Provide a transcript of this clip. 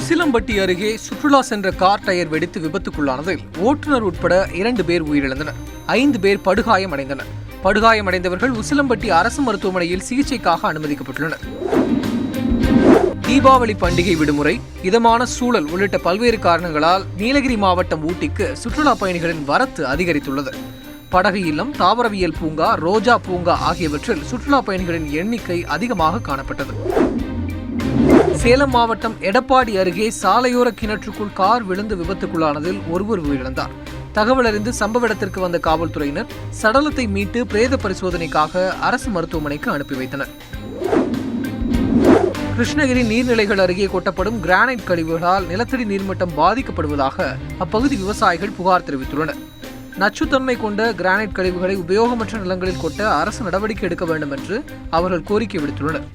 உசிலம்பட்டி அருகே சுற்றுலா சென்ற கார் டயர் வெடித்து விபத்துக்குள்ளானதில் ஓட்டுநர் உட்பட 2 பேர் உயிரிழந்தனர். 5 பேர் படுகாயமடைந்தனர். படுகாயமடைந்தவர்கள் உசிலம்பட்டி அரசு மருத்துவமனையில் சிகிச்சைக்காக அனுமதிக்கப்பட்டுள்ளனர். தீபாவளி பண்டிகை விடுமுறை, இதமான சூழல் உள்ளிட்ட பல்வேறு காரணங்களால் நீலகிரி மாவட்டம் ஊட்டிக்கு சுற்றுலா பயணிகளின் வரத்து அதிகரித்துள்ளது. படகு இல்லம், தாவரவியல் பூங்கா, ரோஜா பூங்கா ஆகியவற்றில் சுற்றுலா பயணிகளின் எண்ணிக்கை அதிகமாக காணப்பட்டது. சேலம் மாவட்டம் எடப்பாடி அருகே சாலையோர கிணற்றுக்குள் கார் விழுந்து விபத்துக்குள்ளானதில் ஒருவர் உயிரிழந்தார். தகவல் அறிந்து சம்பவ இடத்திற்கு வந்த காவல்துறையினர் சடலத்தை மீட்டு பிரேத பரிசோதனைக்காக அரசு மருத்துவமனைக்கு அனுப்பி வைத்தனர். கிருஷ்ணகிரி நீர்நிலைகள் அருகே கொட்டப்படும் கிரானைட் கழிவுகளால் நிலத்தடி நீர்மட்டம் பாதிக்கப்படுவதாக அப்பகுதி விவசாயிகள் புகார் தெரிவித்துள்ளனர். நச்சுத்தன்மை கொண்ட கிரானைட் கழிவுகளை உபயோகமற்ற நிலங்களில் கொட்ட அரசு நடவடிக்கை எடுக்க வேண்டும் என்று அவர்கள் கோரிக்கை விடுத்துள்ளனர்.